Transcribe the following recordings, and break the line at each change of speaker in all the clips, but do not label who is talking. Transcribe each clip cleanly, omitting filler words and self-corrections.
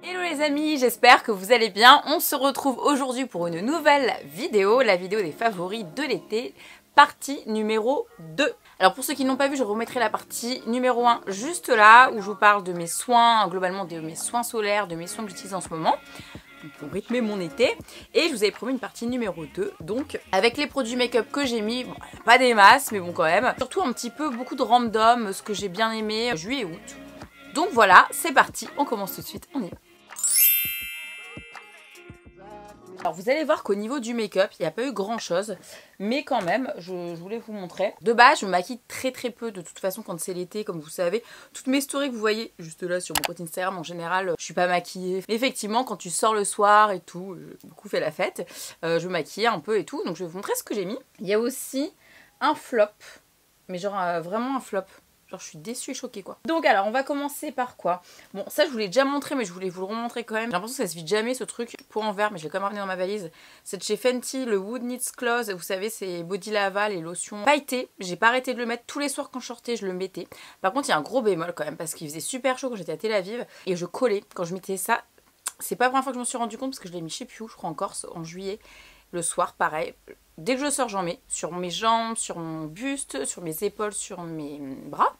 Hello les amis, j'espère que vous allez bien. On se retrouve aujourd'hui pour une nouvelle vidéo, la vidéo des favoris de l'été, partie numéro 2. Alors pour ceux qui n'ont pas vu, je remettrai la partie numéro 1 juste là, où je vous parle de mes soins, globalement de mes soins solaires, de mes soins que j'utilise en ce moment, pour rythmer mon été. Et je vous avais promis une partie numéro 2, donc avec les produits make-up que j'ai mis, bon, pas des masses, mais bon quand même. Surtout un petit peu, beaucoup de random, ce que j'ai bien aimé, juillet et août. Donc voilà, c'est parti, on commence tout de suite, on y va. Alors vous allez voir qu'au niveau du make-up, il n'y a pas eu grand chose, mais quand même, je voulais vous montrer. De base, je me maquille très peu de toute façon quand c'est l'été, comme vous savez. Toutes mes stories que vous voyez juste là sur mon compte Instagram, en général, je suis pas maquillée. Mais effectivement, quand tu sors le soir et tout, j'ai beaucoup fait la fête, je me maquille un peu et tout, donc je vais vous montrer ce que j'ai mis. Il y a aussi un flop, mais genre vraiment un flop. Genre je suis déçue et choquée quoi. Donc alors on va commencer par quoi? Bon ça je vous l'ai déjà montré mais je voulais vous le remontrer quand même. J'ai l'impression que ça se vide jamais ce truc. Pour en verre mais je l'ai quand même ramené dans ma valise. C'est de chez Fenty, le Wood Knits Close. Vous savez c'est body lava, les lotions pailletées. J'ai pas arrêté de le mettre tous les soirs quand je sortais, je le mettais. Par contre il y a un gros bémol quand même parce qu'il faisait super chaud quand j'étais à Tel Aviv. Et je collais quand je mettais ça. C'est pas la première fois que je m'en suis rendu compte parce que je l'ai mis chez Piu, je crois en Corse, en juillet. Le soir pareil. Dès que je sors j'en mets. Sur mes jambes, sur mon buste, sur mes épaules, sur mes bras.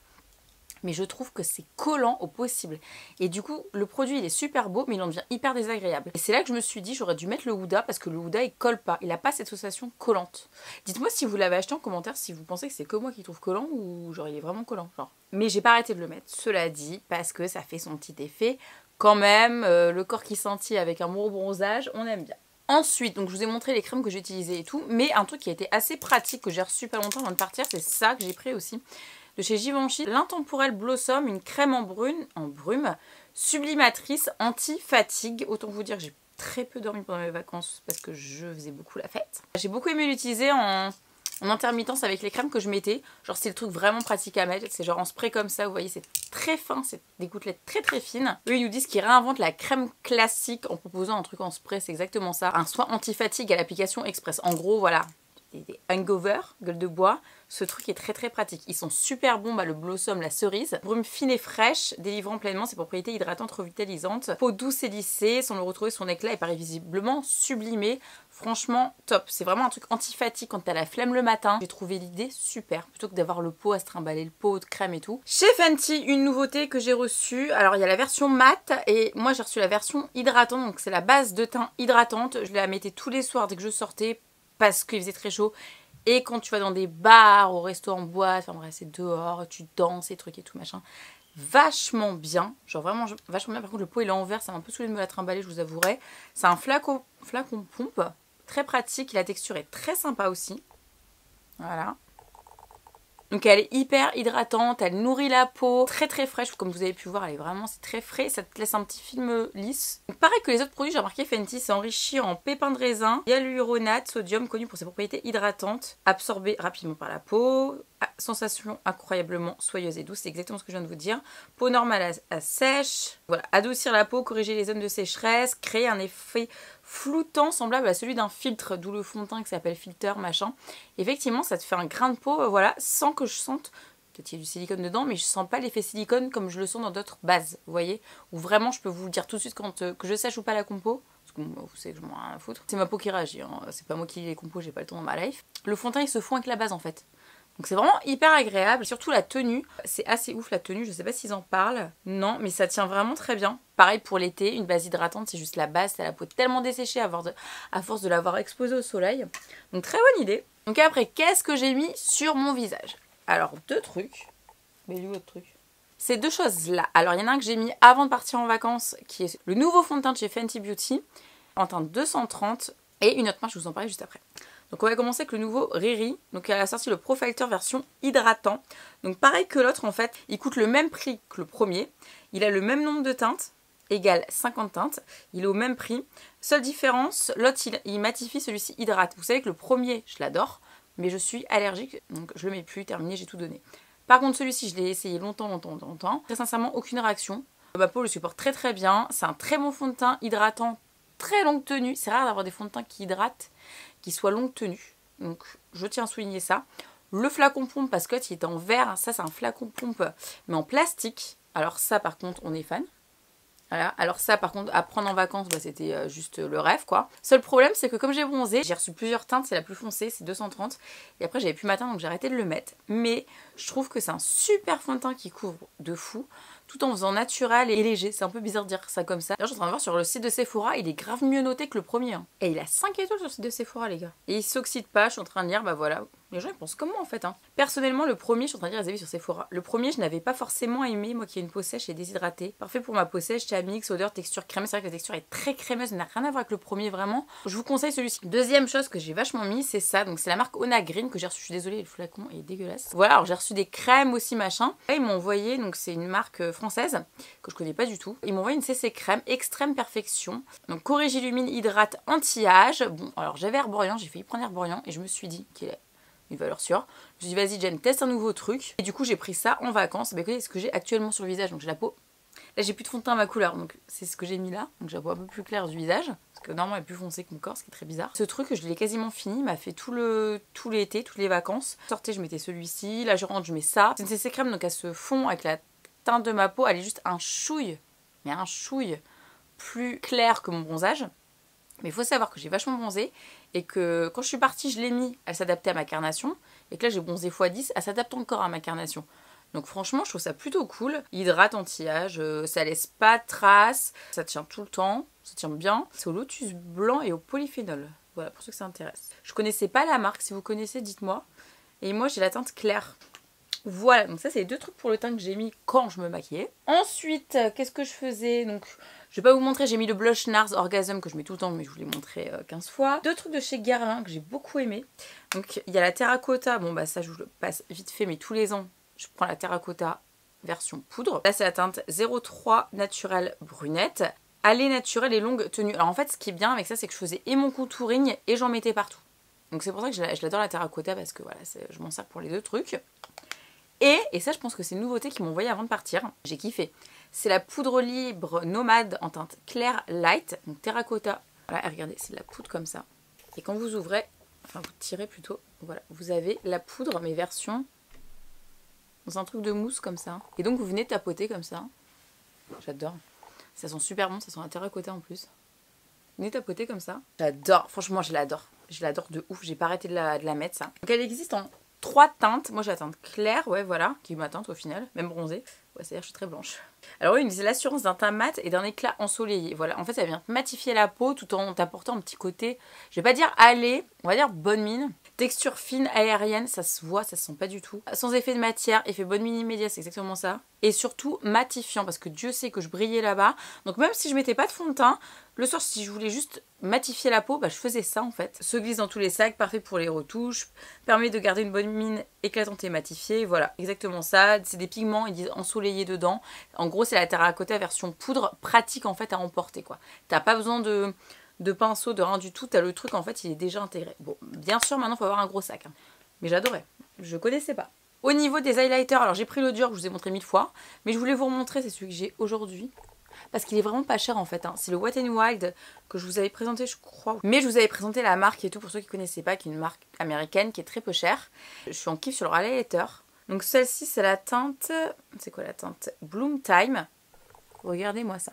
Mais je trouve que c'est collant au possible. Et du coup, le produit il est super beau, mais il en devient hyper désagréable. Et c'est là que je me suis dit, j'aurais dû mettre le Huda, parce que le Huda il colle pas. Il n'a pas cette sensation collante. Dites-moi si vous l'avez acheté en commentaire, si vous pensez que c'est que moi qui trouve collant, ou genre il est vraiment collant. Genre. Mais j'ai pas arrêté de le mettre, cela dit, parce que ça fait son petit effet. Quand même, le corps qui scintille avec un beau bronzage, on aime bien. Ensuite, donc je vous ai montré les crèmes que j'ai utilisées et tout, mais un truc qui a été assez pratique, que j'ai reçu pas longtemps avant de partir, c'est ça que j'ai pris aussi. De chez Givenchy, l'Intemporel Blossom, une crème en brume, sublimatrice, anti-fatigue. Autant vous dire que j'ai très peu dormi pendant mes vacances parce que je faisais beaucoup la fête. J'ai beaucoup aimé l'utiliser en intermittence avec les crèmes que je mettais. Genre c'est le truc vraiment pratique à mettre, c'est genre en spray comme ça, vous voyez c'est très fin, c'est des gouttelettes très fines. Eux ils nous disent qu'ils réinventent la crème classique en proposant un truc en spray, c'est exactement ça. Un soin anti-fatigue à l'application express. En gros voilà. Des hangover, gueule de bois, ce truc est très pratique. Ils sont super bons, le blossom, la cerise. Brume fine et fraîche, délivrant pleinement ses propriétés hydratantes, revitalisantes. Peau douce et lissée, sans le retrouver son éclat et paraît visiblement sublimé. Franchement, top. C'est vraiment un truc anti-fatigue quand t'as la flemme le matin. J'ai trouvé l'idée super, plutôt que d'avoir le pot à se trimballer, le pot de crème et tout. Chez Fenty, une nouveauté que j'ai reçue. Alors, il y a la version mat et moi, j'ai reçu la version hydratante. Donc, c'est la base de teint hydratante. Je la mettais tous les soirs dès que je sortais parce qu'il faisait très chaud. Et quand tu vas dans des bars, au restaurant, boîte, enfin bref, c'est dehors, tu danses et trucs et tout machin. Vachement bien, genre vraiment vachement bien. Par contre, le pot il est en verre, ça m'a un peu saoulé de me la trimballer, je vous avouerai. C'est un flacon pompe, très pratique. La texture est très sympa aussi. Voilà. Donc elle est hyper hydratante, elle nourrit la peau, très fraîche, comme vous avez pu voir, elle est vraiment, c'est très frais, ça te laisse un petit film lisse. Donc, pareil que les autres produits, j'ai remarqué Fenty, c'est enrichi en pépins de raisin, hyaluronate, sodium, connu pour ses propriétés hydratantes, absorbé rapidement par la peau, sensation incroyablement soyeuse et douce, c'est exactement ce que je viens de vous dire. Peau normale à sèche, voilà, adoucir la peau, corriger les zones de sécheresse, créer un effet floutant semblable à celui d'un filtre, d'où le fond de teint qui s'appelle filter machin. Effectivement ça te fait un grain de peau, voilà, sans que je sente, peut-être qu'il y a du silicone dedans, mais je sens pas l'effet silicone comme je le sens dans d'autres bases, vous voyez, où vraiment je peux vous le dire tout de suite quand que je sèche ou pas la compo, parce que vous savez que je m'en ai rien à foutre, c'est ma peau qui réagit, hein. C'est pas moi qui lis les compos, j'ai pas le temps dans ma life. Le fond de teint il se fond avec la base en fait. Donc c'est vraiment hyper agréable, surtout la tenue, c'est assez ouf la tenue, je sais pas s'ils en parlent, non, mais ça tient vraiment très bien. Pareil pour l'été, une base hydratante, c'est juste la base, t'as la peau tellement desséchée à force de l'avoir exposée au soleil. Donc très bonne idée. Donc après, qu'est-ce que j'ai mis sur mon visage? Alors deux trucs, mais où votre truc? Ces deux choses là, alors il y en a un que j'ai mis avant de partir en vacances, qui est le nouveau fond de teint de chez Fenty Beauty, en teinte 230, et une autre marque, je vous en parlerai juste après. Donc on va commencer avec le nouveau Riri. Donc elle a sorti le Pro Factor version hydratant. Donc pareil que l'autre en fait, il coûte le même prix que le premier. Il a le même nombre de teintes, égale 50 teintes. Il est au même prix. Seule différence, l'autre il matifie, celui-ci hydrate. Vous savez que le premier, je l'adore, mais je suis allergique, donc je le mets plus, terminé, j'ai tout donné. Par contre celui-ci, je l'ai essayé longtemps. Très sincèrement, aucune réaction. Ma peau le supporte très bien. C'est un très bon fond de teint hydratant, très longue tenue. C'est rare d'avoir des fonds de teint qui hydratent, qui soit longue tenue, donc je tiens à souligner ça. Le flacon pompe, parce que il est en verre, ça c'est un flacon pompe mais en plastique, alors ça par contre on est fan. Voilà. Alors ça par contre à prendre en vacances bah, c'était juste le rêve quoi. Seul problème c'est que comme j'ai bronzé, j'ai reçu plusieurs teintes, c'est la plus foncée, c'est 230 et après j'avais plus ma teinte donc j'ai arrêté de le mettre. Mais je trouve que c'est un super fond de teint qui couvre de fou tout en faisant naturel et léger. C'est un peu bizarre de dire ça comme ça. D'ailleurs je suis en train de voir sur le site de Sephora, il est grave mieux noté que le premier. Hein. Et il a 5 étoiles sur le site de Sephora les gars. Et il s'oxyde pas, je suis en train de lire, bah voilà. Les gens ils pensent comme moi en fait. Hein. Personnellement le premier, je suis en train de lire les avis sur Sephora. Le premier je n'avais pas forcément aimé, moi qui ai une peau sèche et déshydratée. Parfait pour ma peau sèche, mix, odeur, texture crémeuse. C'est vrai que la texture est très crémeuse, n'a rien à voir avec le premier vraiment. Je vous conseille celui-ci. Deuxième chose que j'ai vachement mis, c'est ça. Donc c'est la marque Ona Green que j'ai reçu. Je suis désolée, le flacon est dégueulasse. Voilà, alors j'ai reçu des crèmes aussi machin. Là ils m'ont envoyé, donc c'est une marque française que je connais pas du tout. Ils m'ont envoyé une CC crème extrême perfection. Donc corrige, illumine, hydrate, anti-âge. Bon, alors j'avais Herborian, j'ai failli prendre Herborian et je me suis dit qu'il est une valeur sûre. Je me suis dit vas-y Jen, teste un nouveau truc. Et du coup j'ai pris ça en vacances. Bah écoutez, c'est ce que j'ai actuellement sur le visage. Donc j'ai la peau. Là j'ai plus de fond de teint à ma couleur. Donc c'est ce que j'ai mis là. Donc j'ai la peau un peu plus claire du visage. Parce que normalement elle est plus foncée que mon corps, ce qui est très bizarre. Ce truc je l'ai quasiment fini. Il m'a fait tout l'été, toutes les vacances. Sortez, je mettais celui-ci. Là je rentre, je mets ça. C'est une CC crème donc elle se fond avec la teinte de ma peau. Elle est juste un chouille. Mais un chouille plus clair que mon bronzage. Mais il faut savoir que j'ai vachement bronzé et que quand je suis partie, je l'ai mis, elle s'adaptait à ma carnation. Et que là, j'ai bronzé x10, elle s'adapte encore à ma carnation. Donc franchement, je trouve ça plutôt cool. Hydrate, anti-âge, ça laisse pas de traces, ça tient tout le temps, ça tient bien. C'est au lotus blanc et au polyphénol. Voilà, pour ceux que ça intéresse. Je connaissais pas la marque, si vous connaissez, dites-moi. Et moi, j'ai la teinte claire. Voilà, donc ça c'est les deux trucs pour le teint que j'ai mis quand je me maquillais. Ensuite, qu'est-ce que je faisais? Donc, je vais pas vous montrer, j'ai mis le blush NARS Orgasm que je mets tout le temps, mais je vous l'ai montré 15 fois. Deux trucs de chez Guerlain que j'ai beaucoup aimé. Donc, il y a la terracotta, bon bah ça je vous le passe vite fait, mais tous les ans, je prends la terracotta version poudre. Là c'est la teinte 03 naturelle brunette. Allée naturelle et longue tenue. Alors en fait, ce qui est bien avec ça, c'est que je faisais et mon contouring et j'en mettais partout. Donc c'est pour ça que je l'adore la terracotta parce que voilà, je m'en sers pour les deux trucs. Et ça, je pense que c'est une nouveauté qu'ils m'ont envoyé avant de partir. J'ai kiffé. C'est la poudre libre nomade en teinte claire light, donc terracotta. Voilà, regardez, c'est de la poudre comme ça. Et quand vous ouvrez, enfin vous tirez plutôt, voilà, vous avez la poudre, mais version dans un truc de mousse comme ça. Et donc vous venez tapoter comme ça. J'adore. Ça sent super bon, ça sent la terracotta en plus. Vous venez tapoter comme ça. J'adore, franchement je l'adore. Je l'adore de ouf, j'ai pas arrêté de la mettre ça. Donc elle existe en 3 teintes. Moi j'ai la teinte claire, ouais voilà, qui est ma teinte au final, même bronzée. Ouais, c'est-à-dire que je suis très blanche. Alors oui, c'est l'assurance d'un teint mat et d'un éclat ensoleillé. Voilà, en fait ça vient matifier la peau tout en t'apportant un petit côté, je vais pas dire allé, on va dire bonne mine. Texture fine, aérienne, ça se voit, ça se sent pas du tout. Sans effet de matière, effet bonne mine immédiat, c'est exactement ça. Et surtout matifiant, parce que Dieu sait que je brillais là-bas. Donc même si je mettais pas de fond de teint, le soir si je voulais juste matifier la peau, bah, je faisais ça en fait. Se glisse dans tous les sacs, parfait pour les retouches, permet de garder une bonne mine éclatante et matifiée. Voilà, exactement ça. C'est des pigments, ils disent ensoleillés dedans. En gros, c'est la terracotta version poudre, pratique en fait à emporter quoi. T'as pas besoin de pinceau, de rien du tout, t'as le truc en fait il est déjà intégré. Bon, bien sûr maintenant il faut avoir un gros sac, hein. Mais j'adorais, je connaissais pas. Au niveau des highlighters, alors j'ai pris le dur, je vous ai montré 1000 fois, mais je voulais vous remontrer, c'est celui que j'ai aujourd'hui. Parce qu'il est vraiment pas cher en fait, hein. C'est le Wet n Wild que je vous avais présenté je crois. Mais je vous avais présenté la marque et tout pour ceux qui connaissaient pas, qui est une marque américaine qui est très peu chère. Je suis en kiff sur leur highlighter. Donc celle-ci c'est la teinte, c'est quoi la teinte? Bloom Time. Regardez-moi ça.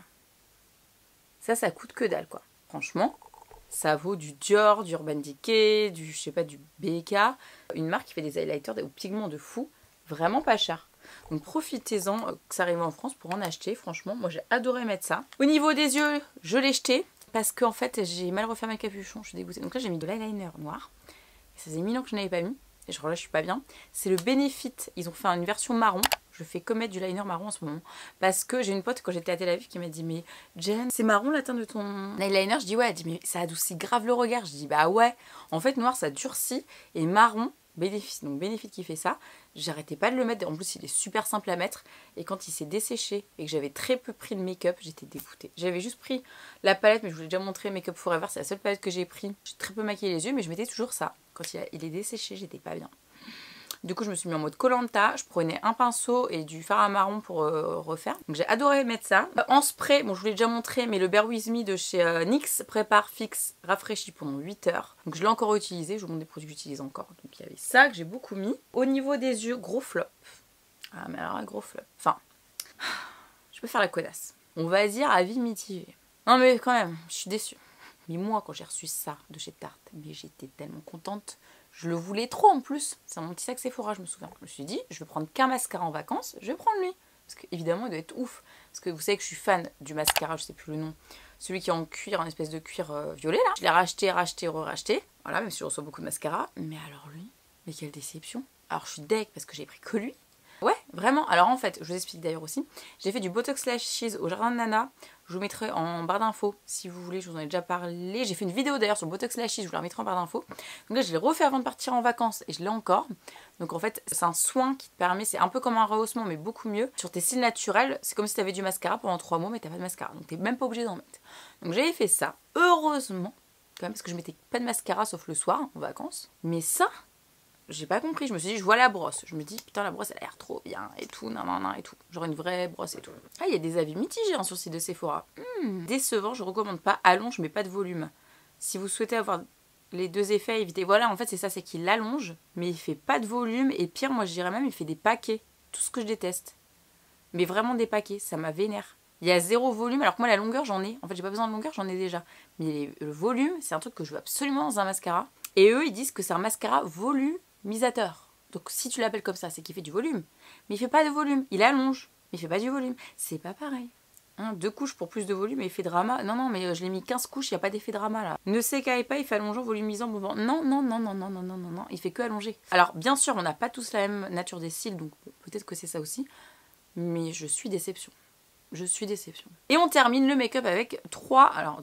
Ça coûte que dalle quoi. Franchement, ça vaut du Dior, du Urban Decay, du, je sais pas, du BK. Une marque qui fait des highlighters aux pigments de fou, vraiment pas cher. Donc profitez-en que ça arrive en France pour en acheter. Franchement, moi j'ai adoré mettre ça. Au niveau des yeux, je l'ai jeté parce qu'en fait j'ai mal refermé le capuchon, je suis dégoûtée. Donc là j'ai mis de l'eyeliner noir. Ça faisait 1000 ans que je n'avais pas mis. Et je relâche, je suis pas bien. C'est le Benefit. Ils ont fait une version marron. Je fais que mettre du liner marron en ce moment. Parce que j'ai une pote, quand j'étais à Tel Aviv, qui m'a dit mais Jen, c'est marron la teinte de ton eyeliner? Je dis ouais. Elle dit mais ça adoucit grave le regard. Je dis bah ouais. En fait, noir ça durcit. Et marron, Benefit. Donc Benefit qui fait ça. J'arrêtais pas de le mettre. En plus, il est super simple à mettre. Et quand il s'est desséché et que j'avais très peu pris de make-up, j'étais dégoûtée. J'avais juste pris la palette, mais je vous l'ai déjà montré, Make Up Forever. C'est la seule palette que j'ai pris. J'ai très peu maquillé les yeux, mais je mettais toujours ça. Quand il est desséché, j'étais pas bien. Du coup, je me suis mis en mode Koh-Lanta. Je prenais un pinceau et du fard à marron pour refaire. Donc, j'ai adoré mettre ça. En spray, bon, je vous l'ai déjà montré, mais le Bear With Me de chez NYX prépare fixe rafraîchi pendant 8 heures. Donc, je l'ai encore utilisé. Je vous montre des produits que j'utilise encore. Donc, il y avait ça que j'ai beaucoup mis. Au niveau des yeux, gros flop. Ah, mais alors, un gros flop. Enfin, je peux faire la connasse. On va dire avis mitigé. Non mais quand même, je suis déçue. Mais moi, quand j'ai reçu ça de chez Tarte, mais j'étais tellement contente. Je le voulais trop en plus. C'est mon petit sac Sephora, je me souviens. Je me suis dit, je vais prendre qu'un mascara en vacances, je vais prendre lui. Parce qu'évidemment, il doit être ouf. Parce que vous savez que je suis fan du mascara, je sais plus le nom. Celui qui est en cuir, en espèce de cuir violet là. Je l'ai racheté, re-racheté. Voilà, même si je reçois beaucoup de mascara. Mais alors lui, mais quelle déception. Alors je suis deg parce que j'ai pris que lui. Ouais, vraiment. Alors en fait, je vous explique d'ailleurs aussi. J'ai fait du Botox Lashes au Jardin de Nana. Je vous mettrai en barre d'infos si vous voulez. Je vous en ai déjà parlé. J'ai fait une vidéo d'ailleurs sur le Botox Lashes. Je vous la remettrai en barre d'infos. Donc là, je l'ai refait avant de partir en vacances et je l'ai encore. Donc en fait, c'est un soin qui te permet. C'est un peu comme un rehaussement, mais beaucoup mieux. Sur tes cils naturels, c'est comme si tu avais du mascara pendant 3 mois, mais tu n'as pas de mascara. Donc tu n'es même pas obligé d'en mettre. Donc j'avais fait ça. Heureusement, quand même, parce que je mettais pas de mascara sauf le soir en vacances. Mais ça. J'ai pas compris, je me suis dit, je vois la brosse. Je me dis, putain, la brosse, elle a l'air trop bien et tout, nan, et tout. Genre une vraie brosse et tout. Ah, il y a des avis mitigés sur le site de Sephora. Décevant, je recommande pas. Allonge, mais pas de volume. Si vous souhaitez avoir les deux effets, évitez. Voilà, en fait, c'est ça, c'est qu'il allonge, mais il fait pas de volume. Et pire, moi, je dirais même, il fait des paquets. Tout ce que je déteste. Mais vraiment des paquets, ça m'a vénère. Il y a 0 volume, alors que moi, la longueur, j'en ai. En fait, j'ai pas besoin de longueur, j'en ai déjà. Mais le volume, c'est un truc que je veux absolument dans un mascara. Et eux, ils disent que c'est un mascara volumisateur. Donc si tu l'appelles comme ça, c'est qu'il fait du volume. Mais il fait pas de volume, il allonge, mais il fait pas du volume. C'est pas pareil. 2 couches pour plus de volume et effet drama. Non, mais je l'ai mis 15 couches, il n'y a pas d'effet drama là. Ne s'écaille pas, il fait allongeant, volumisant, mouvant. Non, il fait que allonger. Alors bien sûr, on n'a pas tous la même nature des cils, donc peut-être que c'est ça aussi. Mais je suis déception. Et on termine le make-up avec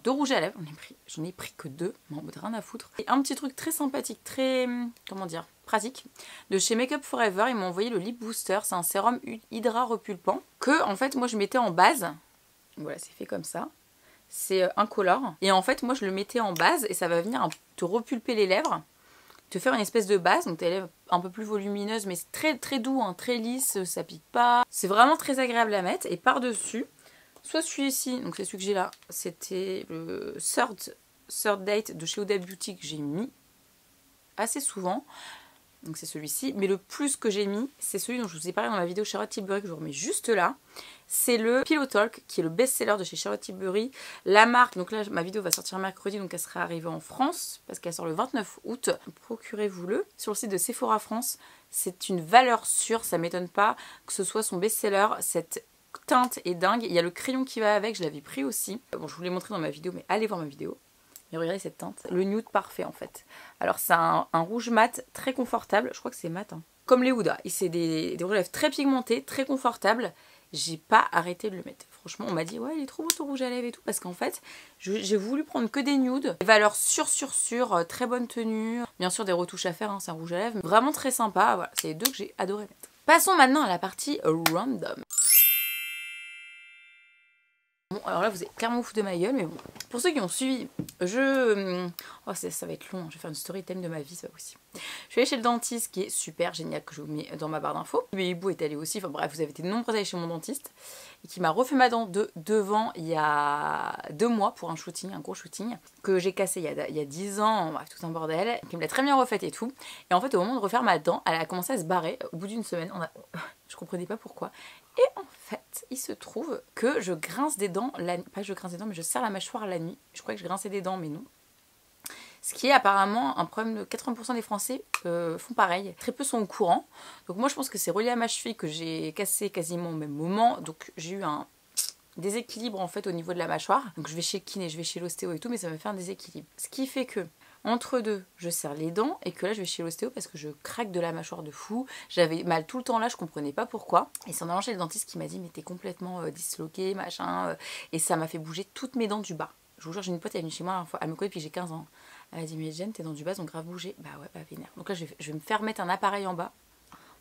2 rouges à lèvres. J'en ai pris que 2, mais en mode rien à foutre. Et un petit truc très sympathique, très, comment dire, pratique. De chez Make Up Forever, ils m'ont envoyé le Lip Booster. C'est un sérum hydra repulpant que, en fait, moi je mettais en base. Voilà, c'est fait comme ça. C'est incolore. Et en fait, moi je le mettais en base et ça va venir te repulper les lèvres. Te faire une espèce de base, donc tes lèvres un peu plus volumineuses, mais c'est très très doux, hein, très lisse, ça pique pas. C'est vraiment très agréable à mettre. Et par-dessus, soit celui-ci, donc c'est celui que j'ai là, c'était le Third Date de chez Huda Beauty que j'ai mis assez souvent. Donc c'est celui-ci. Mais le plus que j'ai mis, c'est celui dont je vous ai parlé dans ma vidéo Charlotte Tilbury, que je vous remets juste là. C'est le Pillow Talk, qui est le best-seller de chez Charlotte Tilbury. La marque, donc là ma vidéo va sortir mercredi, donc elle sera arrivée en France, parce qu'elle sort le 29 août. Procurez-vous-le sur le site de Sephora France. C'est une valeur sûre, ça m'étonne pas que ce soit son best-seller. Cette teinte est dingue. Il y a le crayon qui va avec, je l'avais pris aussi. Bon, je vous l'ai montré dans ma vidéo, mais allez voir ma vidéo. Et regardez cette teinte, le nude parfait en fait. Alors c'est un rouge mat très confortable, je crois que c'est mat, hein. Comme les Huda, et c'est des rouges à lèvres très pigmentés, très confortables. J'ai pas arrêté de le mettre. Franchement, on m'a dit ouais, il est trop beau ton rouge à lèvres et tout, parce qu'en fait, j'ai voulu prendre que des nudes. Des valeurs sûres, très bonne tenue. Bien sûr, des retouches à faire, hein, c'est un rouge à lèvres. Vraiment très sympa, voilà, c'est les 2 que j'ai adoré mettre. Passons maintenant à la partie random. Bon, alors là, vous êtes clairement foutu de ma gueule, mais bon. Pour ceux qui ont suivi, oh, ça va être long, je vais faire une story time de ma vie, c'est pas possible. Je suis allée chez le dentiste, qui est super génial, que je vous mets dans ma barre d'infos. Le hibou est allé aussi, enfin bref, vous avez été nombreux à aller chez mon dentiste, et qui m'a refait ma dent de devant il y a 2 mois pour un shooting, un gros shooting, que j'ai cassé il y a 10 ans, bref, tout un bordel, qui me l'a très bien refaite et tout. Et en fait, au moment de refaire ma dent, elle a commencé à se barrer, au bout d'une semaine, je comprenais pas pourquoi. Et en fait, il se trouve que je grince des dents, pas je grince des dents, mais je serre la mâchoire la nuit. Je croyais que je grinçais des dents, mais non. Ce qui est apparemment un problème de 80% des Français font pareil. Très peu sont au courant. Donc moi, je pense que c'est relié à ma cheville que j'ai cassé quasiment au même moment. Donc j'ai eu un déséquilibre en fait au niveau de la mâchoire. Donc je vais chez le kiné, je vais chez l'ostéo et tout, mais ça me fait un déséquilibre. Ce qui fait que entre deux, je serre les dents et que là je vais chez l'ostéo parce que je craque de la mâchoire de fou. J'avais mal tout le temps là, je comprenais pas pourquoi. Et c'est en allant chez le dentiste qui m'a dit mais t'es complètement disloqué, machin. Et ça m'a fait bouger toutes mes dents du bas. Je vous jure, j'ai une pote, elle est venue chez moi la fois, elle me connaît depuis que j'ai 15 ans. Elle a dit mais Jen, tes dents du bas ont grave bougé. Bah ouais, bah vénère. Donc là je vais me faire mettre un appareil en bas.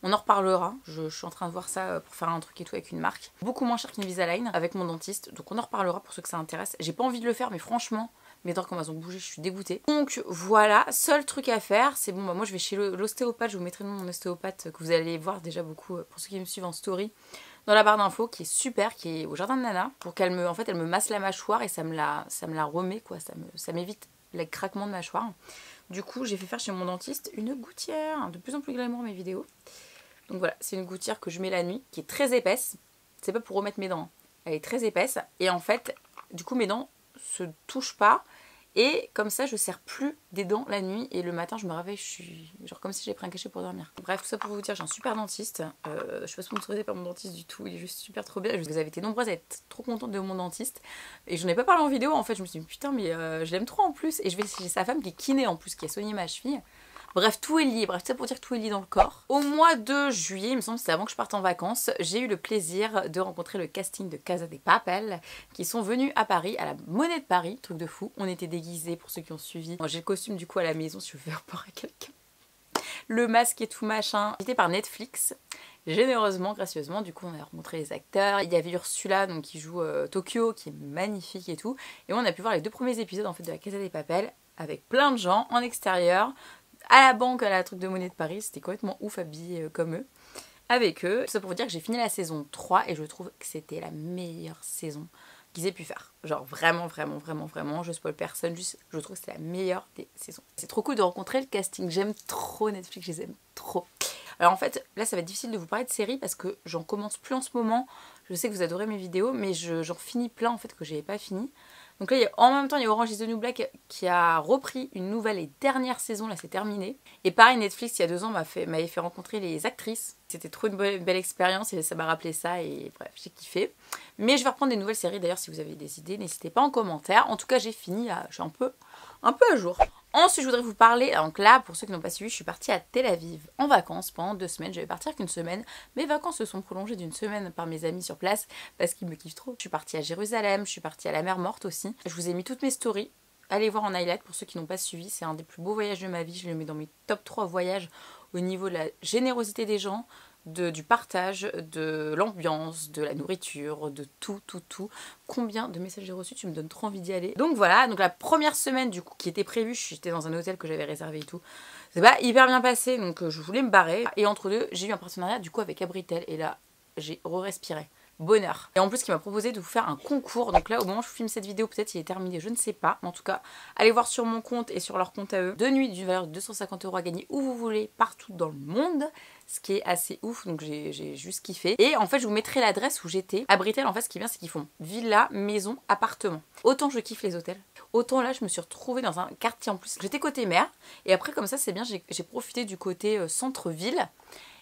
On en reparlera, je suis en train de voir ça pour faire un truc et tout avec une marque. Beaucoup moins cher qu'Invisalign avec mon dentiste, donc on en reparlera pour ceux que ça intéresse. J'ai pas envie de le faire, mais franchement, mes dents comme elles ont bougé, je suis dégoûtée. Donc voilà, seul truc à faire, c'est bon, bah, moi je vais chez l'ostéopathe, je vous mettrai le nom de mon ostéopathe que vous allez voir déjà beaucoup pour ceux qui me suivent en story. Dans la barre d'infos, qui est super, qui est au Jardin de Nana, pour qu'elle me, en fait, elle me masse la mâchoire et ça me la remet, quoi, ça m'évite les craquements de mâchoire. Du coup, j'ai fait faire chez mon dentiste une gouttière, de plus en plus glamour mes vidéos. Donc voilà, c'est une gouttière que je mets la nuit, qui est très épaisse. C'est pas pour remettre mes dents, hein. Elle est très épaisse. Et en fait, du coup mes dents se touchent pas. Et comme ça je serre plus des dents la nuit. Et le matin je me réveille, je suis genre comme si j'avais pris un cachet pour dormir. Bref, tout ça pour vous dire, j'ai un super dentiste. Je suis pas sponsorisée par mon dentiste du tout. Il est juste super trop bien. Vous avez été nombreuses à être trop contente de mon dentiste. Et je n'en ai pas parlé en vidéo en fait. Je me suis dit putain mais je l'aime trop en plus. Et je vais chez sa femme qui est kiné en plus, qui a soigné ma cheville. Bref, tout est lié. Bref, c'est pour dire que tout est lié dans le corps. Au mois de juillet, il me semble que c'est avant que je parte en vacances, j'ai eu le plaisir de rencontrer le casting de Casa de Papel qui sont venus à Paris, à la Monnaie de Paris, truc de fou. On était déguisés pour ceux qui ont suivi. Moi, j'ai le costume du coup à la maison si je veux faire peur à quelqu'un. Le masque et tout machin. J'étais par Netflix. Généreusement, gracieusement, du coup on a rencontré les acteurs. Il y avait Ursula donc, qui joue Tokyo, qui est magnifique et tout. Et on a pu voir les 2 premiers épisodes en fait de la Casa de Papel avec plein de gens en extérieur. À la banque, à la truc de Monnaie de Paris, c'était complètement ouf habillé comme eux. Avec eux, c'est pour vous dire que j'ai fini la saison 3 et je trouve que c'était la meilleure saison qu'ils aient pu faire. Genre vraiment, vraiment, vraiment, vraiment, je spoil personne, juste je trouve que c'est la meilleure des saisons. C'est trop cool de rencontrer le casting, j'aime trop Netflix, je les aime trop. Alors en fait, là ça va être difficile de vous parler de séries parce que j'en commence plus en ce moment. Je sais que vous adorez mes vidéos, mais j'en finis plein en fait que j'avais pas fini. Donc là, en même temps, il y a Orange is the New Black qui a repris une nouvelle et dernière saison, là c'est terminé. Et pareil, Netflix, il y a 2 ans, m'avait fait rencontrer les actrices. C'était trop une belle expérience et ça m'a rappelé ça et bref, j'ai kiffé. Mais je vais reprendre des nouvelles séries, d'ailleurs si vous avez des idées, n'hésitez pas en commentaire. En tout cas, j'ai fini, je suis un peu à jour. Ensuite, je voudrais vous parler, donc là, pour ceux qui n'ont pas suivi, je suis partie à Tel Aviv en vacances pendant 2 semaines. Je vais partir qu'une semaine. Mes vacances se sont prolongées d'1 semaine par mes amis sur place parce qu'ils me kiffent trop. Je suis partie à Jérusalem, je suis partie à la mer Morte aussi. Je vous ai mis toutes mes stories. Allez voir en highlight pour ceux qui n'ont pas suivi. C'est un des plus beaux voyages de ma vie. Je le mets dans mes top 3 voyages au niveau de la générosité des gens, du partage, de l'ambiance, de la nourriture, de tout. Combien de messages j'ai reçus, tu me donnes trop envie d'y aller. Donc voilà, donc la première semaine du coup qui était prévue, j'étais dans un hôtel que j'avais réservé et tout. C'est pas hyper bien passé, donc je voulais me barrer. Et entre deux, j'ai eu un partenariat du coup avec Abritel et là, j'ai re-respiré. Bonheur. Et en plus, il m'a proposé de vous faire un concours. Donc là, au moment où je filme cette vidéo, peut-être il est terminé, je ne sais pas. Mais en tout cas, allez voir sur mon compte et sur leur compte à eux. 2 nuits d'une valeur de 250 € à gagner où vous voulez, partout dans le monde. Ce qui est assez ouf, donc j'ai juste kiffé. Et en fait, je vous mettrai l'adresse où j'étais. À Britel, en fait, ce qui est bien, c'est qu'ils font villa, maison, appartement. Autant je kiffe les hôtels, autant là, je me suis retrouvée dans un quartier en plus. J'étais côté mer. Et après, comme ça, c'est bien, j'ai profité du côté centre-ville.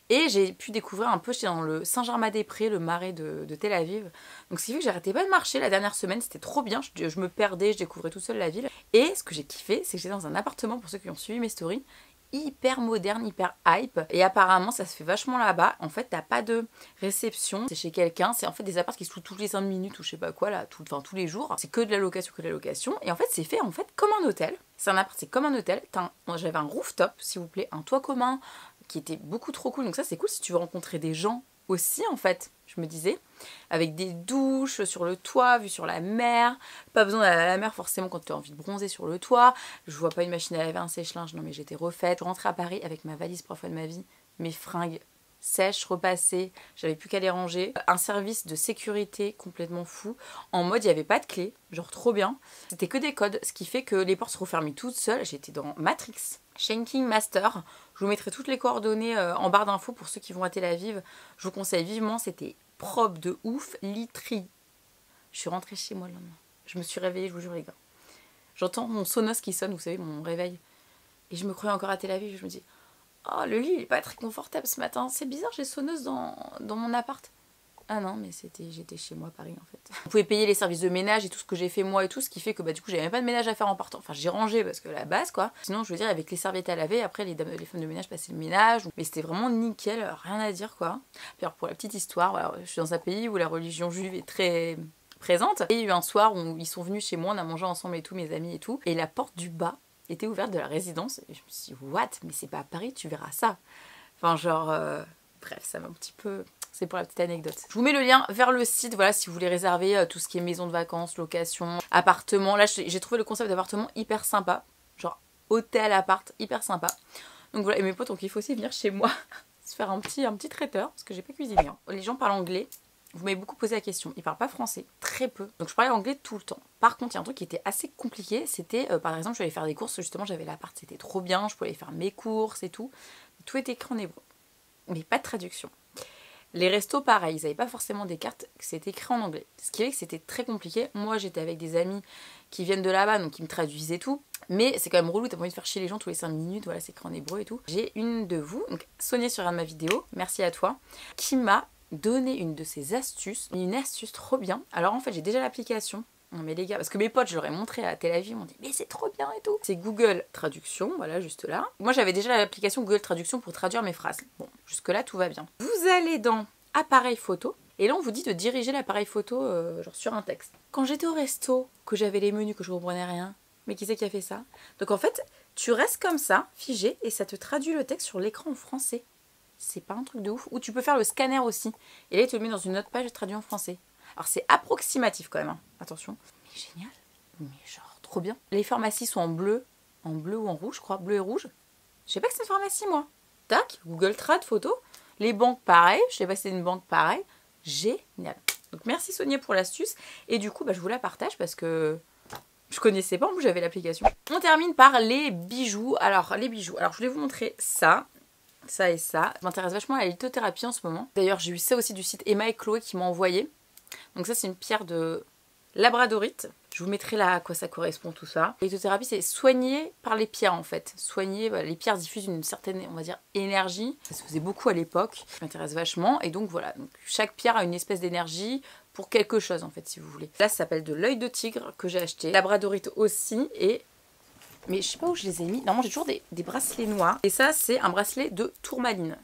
Et j'ai pu découvrir un peu, j'étais dans le Saint-Germain-des-Prés, le marais de Tel Aviv. Donc ce qui fait que j'arrêtais pas de marcher la dernière semaine, c'était trop bien, je me perdais, je découvrais toute seule la ville. Et ce que j'ai kiffé, c'est que j'étais dans un appartement, pour ceux qui ont suivi mes stories, hyper moderne, hyper hype. Et apparemment ça se fait vachement là-bas. En fait t'as pas de réception, c'est chez quelqu'un, c'est en fait des apparts qui se louent toutes les 5 minutes ou je sais pas quoi là, enfin tous les jours. C'est que de la location, Et en fait c'est fait en fait comme un hôtel. C'est un appart, c'est comme un hôtel. J'avais un rooftop s'il vous plaît, un toit commun qui était beaucoup trop cool. Donc ça c'est cool si tu veux rencontrer des gens aussi en fait, je me disais, avec des douches sur le toit, vue sur la mer, pas besoin d'aller à la mer forcément quand tu as envie de bronzer sur le toit. Je vois pas une machine à laver, un sèche-linge, non mais j'étais refaite. Je rentrais à Paris avec ma valise première fois de ma vie, mes fringues sèches, repassées, j'avais plus qu'à les ranger. Un service de sécurité complètement fou, en mode il n'y avait pas de clé, genre trop bien. C'était que des codes, ce qui fait que les portes se refermaient toutes seules, j'étais dans Matrix. Shanking Master, je vous mettrai toutes les coordonnées en barre d'infos pour ceux qui vont à Tel Aviv. Je vous conseille vivement, c'était propre de ouf, literie. Je suis rentrée chez moi le lendemain. Je me suis réveillée, je vous jure les gars. J'entends mon Sonos qui sonne, vous savez, mon réveil. Et je me croyais encore à Tel Aviv, je me dis oh le lit il est pas très confortable ce matin, c'est bizarre, j'ai Sonos dans mon appart. Ah non, mais j'étais chez moi à Paris en fait. Vous pouvez payer les services de ménage et tout ce que j'ai fait moi et tout, ce qui fait que bah du coup j'avais même pas de ménage à faire en partant. Enfin j'ai rangé parce que la base quoi. Sinon je veux dire avec les serviettes à laver, après les femmes de ménage passaient le ménage. Mais c'était vraiment nickel, rien à dire quoi. Puis alors pour la petite histoire, voilà, je suis dans un pays où la religion juive est très présente. Et il y a eu un soir où ils sont venus chez moi, on a mangé ensemble et tout, mes amis et tout. Et la porte du bas était ouverte de la résidence. Et je me suis dit what, mais c'est pas à Paris, tu verras ça. Enfin genre, bref, ça m'a un petit peu... C'est pour la petite anecdote. Je vous mets le lien vers le site, voilà, si vous voulez réserver tout ce qui est maison de vacances, location, appartement. Là, j'ai trouvé le concept d'appartement hyper sympa. Genre, hôtel, appart, hyper sympa. Donc voilà, et mes potes ont kiffé aussi venir chez moi se faire un petit traiteur, parce que j'ai pas cuisiné. Hein. Les gens parlent anglais. Vous m'avez beaucoup posé la question. Ils parlent pas français, très peu. Donc je parlais anglais tout le temps. Par contre, il y a un truc qui était assez compliqué. C'était, par exemple, je suis allée faire des courses. Justement, j'avais l'appart, c'était trop bien. Je pouvais aller faire mes courses et tout. Tout était écrit en hébreu. Mais pas de traduction. Les restos, pareil, ils n'avaient pas forcément des cartes, c'était écrit en anglais. Ce qui fait que c'était très compliqué. Moi, j'étais avec des amis qui viennent de là-bas, donc qui me traduisaient tout. Mais c'est quand même relou, t'as pas envie de faire chier les gens tous les 5 minutes, voilà, c'est écrit en hébreu et tout. J'ai une de vous, donc Sonia sur un de ma vidéo, merci à toi, qui m'a donné une de ses astuces, une astuce trop bien. Alors en fait, j'ai déjà l'application. Non mais les gars, parce que mes potes, je leur ai montré à Tel Aviv, ils m'ont dit mais c'est trop bien et tout. C'est Google Traduction, voilà, juste là. Moi j'avais déjà l'application Google Traduction pour traduire mes phrases. Bon, jusque là tout va bien. Vous allez dans Appareil photo, et là on vous dit de diriger l'appareil photo genre sur un texte. Quand j'étais au resto, que j'avais les menus, que je comprenais rien, mais qui c'est qui a fait ça? Donc en fait, tu restes comme ça, figé, et ça te traduit le texte sur l'écran en français. C'est pas un truc de ouf. Ou tu peux faire le scanner aussi, et là il te le met dans une autre page et traduit en français. Alors c'est approximatif quand même, hein. Attention. Mais génial, mais genre trop bien. Les pharmacies sont en bleu ou en rouge, je crois, bleu et rouge. Je sais pas que c'est une pharmacie moi. Tac, Google Trad photo. Les banques pareil, je sais pas si c'est une banque pareil. Génial. Donc merci Sonia pour l'astuce. Et du coup, je vous la partage parce que je connaissais pas, en plus j'avais l'application. On termine par les bijoux. Alors les bijoux, alors je voulais vous montrer ça. Ça et ça. Je m'intéresse vachement à la lithothérapie en ce moment. D'ailleurs j'ai eu ça aussi du site Emma et Chloé qui m'ont envoyé. Donc ça c'est une pierre de labradorite. Je vous mettrai là à quoi ça correspond tout ça. La lithothérapie c'est soigner par les pierres en fait. Soigner, les pierres diffusent une certaine, on va dire, énergie. Ça se faisait beaucoup à l'époque. Je m'intéresse vachement et donc voilà. Donc, chaque pierre a une espèce d'énergie pour quelque chose en fait si vous voulez. Là ça s'appelle de l'œil de tigre que j'ai acheté. Labradorite aussi et... Mais je sais pas où je les ai mis. Normalement j'ai toujours des bracelets noirs. Et ça c'est un bracelet de tourmaline.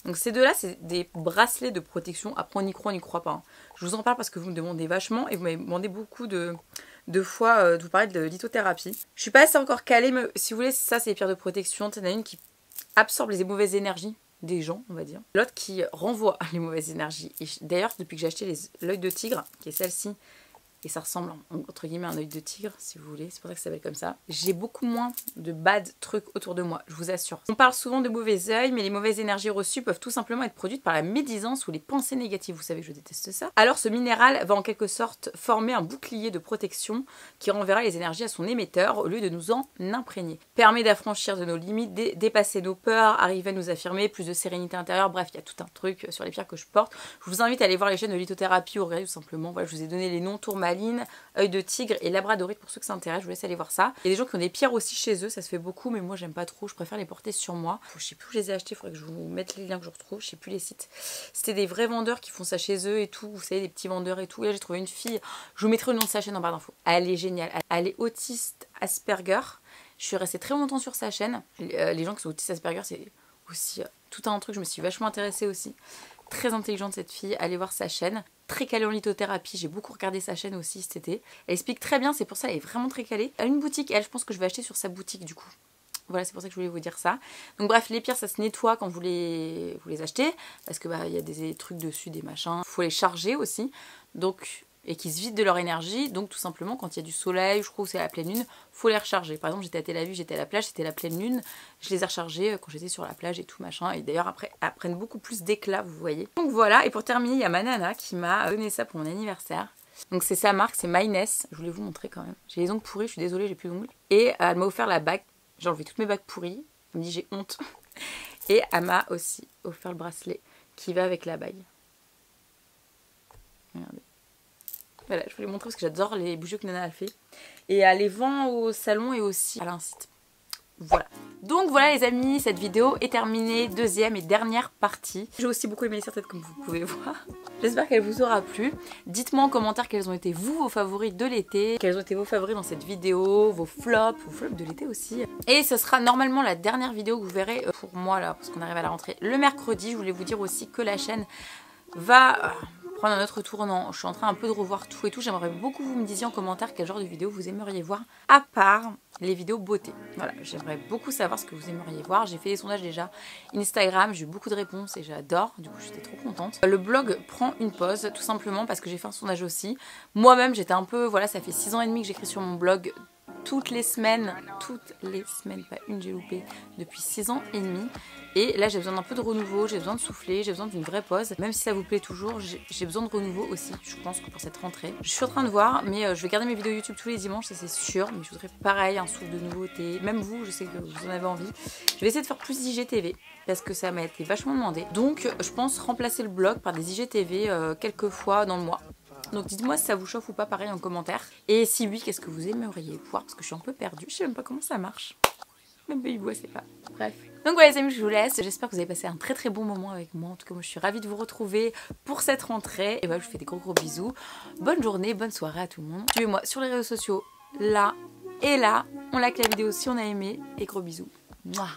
Donc ces deux-là, c'est des bracelets de protection. Après, on y croit pas. Hein. Je vous en parle parce que vous me demandez vachement et vous m'avez demandé beaucoup de fois de vous parler de lithothérapie. Je suis pas assez encore calée, mais si vous voulez, ça, c'est les pierres de protection. Il y en a une qui absorbe les mauvaises énergies des gens, on va dire. L'autre qui renvoie les mauvaises énergies. D'ailleurs, depuis que j'ai acheté l'œil de tigre, qui est celle-ci, et ça ressemble entre guillemets à un œil de tigre si vous voulez, c'est pour ça que ça s'appelle comme ça. J'ai beaucoup moins de bad trucs autour de moi, je vous assure. On parle souvent de mauvais œil, mais les mauvaises énergies reçues peuvent tout simplement être produites par la médisance ou les pensées négatives, vous savez que je déteste ça. Alors ce minéral va en quelque sorte former un bouclier de protection qui renverra les énergies à son émetteur au lieu de nous en imprégner. Permet d'affranchir de nos limites, dépasser nos peurs, arriver à nous affirmer, plus de sérénité intérieure, bref il y a tout un truc sur les pierres que je porte. Je vous invite à aller voir les chaînes de lithothérapie ou regarder tout simplement, voilà, je vous ai donné les noms, tourmaline, œil de tigre et labradorite pour ceux que ça intéresse, je vous laisse aller voir ça. Il y a des gens qui ont des pierres aussi chez eux, ça se fait beaucoup, mais moi j'aime pas trop, je préfère les porter sur moi. Je sais plus où je les ai achetés, il faudrait que je vous mette les liens que je retrouve, je sais plus les sites. C'était des vrais vendeurs qui font ça chez eux et tout, vous savez, des petits vendeurs et tout. Et là j'ai trouvé une fille, je vous mettrai le nom de sa chaîne en barre d'infos. Elle est géniale, elle est autiste Asperger. Je suis restée très longtemps sur sa chaîne. Les gens qui sont autistes Asperger, c'est aussi tout un truc, je me suis vachement intéressée aussi. Très intelligente cette fille, allez voir sa chaîne. Très calée en lithothérapie, j'ai beaucoup regardé sa chaîne aussi cet été. Elle explique très bien, c'est pour ça elle est vraiment très calée. Elle a une boutique, elle, je pense que je vais acheter sur sa boutique du coup. Voilà, c'est pour ça que je voulais vous dire ça. Donc bref, les pierres, ça se nettoie quand vous les achetez. Parce que il y a des trucs dessus, des machins. Il faut les charger aussi. Donc... et qui se vident de leur énergie, donc tout simplement quand il y a du soleil, je crois que c'est la pleine lune, faut les recharger. Par exemple j'étais à Tel Aviv, j'étais à la plage, c'était la pleine lune, je les ai rechargés quand j'étais sur la plage et tout machin, et d'ailleurs après elles prennent beaucoup plus d'éclat, vous voyez. Donc voilà, et pour terminer, il y a ma nana qui m'a donné ça pour mon anniversaire. Donc c'est sa marque, c'est Myness, je voulais vous montrer quand même. J'ai les ongles pourris, je suis désolée, j'ai plus d'ongles. Et elle m'a offert la bague, j'ai enlevé toutes mes bagues pourries, elle me dit j'ai honte. Et elle m'a aussi offert le bracelet qui va avec la bague. Regardez. Voilà, je voulais vous montrer parce que j'adore les bijoux que Nana a fait. Et elle les vend au salon et aussi à l'insite. Voilà. Donc voilà les amis, cette vidéo est terminée. Deuxième et dernière partie. J'ai aussi beaucoup aimé les serre-têtes comme vous pouvez voir. J'espère qu'elle vous aura plu. Dites-moi en commentaire quels ont été vos favoris de l'été. Quels ont été vos favoris dans cette vidéo. Vos flops de l'été aussi. Et ce sera normalement la dernière vidéo que vous verrez pour moi là. Parce qu'on arrive à la rentrée le mercredi. Je voulais vous dire aussi que la chaîne va... prendre un autre tournant. Je suis en train un peu de revoir tout et tout. J'aimerais beaucoup que vous me disiez en commentaire quel genre de vidéo vous aimeriez voir à part les vidéos beauté. Voilà, j'aimerais beaucoup savoir ce que vous aimeriez voir. J'ai fait des sondages déjà Instagram, j'ai eu beaucoup de réponses et j'adore. Du coup, j'étais trop contente. Le blog prend une pause tout simplement parce que j'ai fait un sondage aussi. Moi-même, j'étais un peu, voilà, ça fait 6 ans et demi que j'écris sur mon blog. toutes les semaines, pas une j'ai loupé depuis 6 ans et demi. Et là j'ai besoin d'un peu de renouveau, j'ai besoin de souffler, j'ai besoin d'une vraie pause. Même si ça vous plaît toujours, j'ai besoin de renouveau aussi, je pense que pour cette rentrée. Je suis en train de voir, mais je vais garder mes vidéos YouTube tous les dimanches, ça c'est sûr. Mais je voudrais pareil, un souffle de nouveauté. Même vous, je sais que vous en avez envie. Je vais essayer de faire plus d'IGTV, parce que ça m'a été vachement demandé. Donc je pense remplacer le blog par des IGTV quelques fois dans le mois. Donc dites-moi si ça vous chauffe ou pas, pareil en commentaire. Et si oui, qu'est-ce que vous aimeriez voir, parce que je suis un peu perdue, je sais même pas comment ça marche. Même Baby c'est pas. Bref. Donc voilà les amis, je vous laisse. J'espère que vous avez passé un très bon moment avec moi. En tout cas moi je suis ravie de vous retrouver pour cette rentrée. Et voilà, je vous fais des gros bisous. Bonne journée, bonne soirée à tout le monde. Suivez-moi sur les réseaux sociaux, là et là. On like la vidéo si on a aimé. Et gros bisous. Mouah.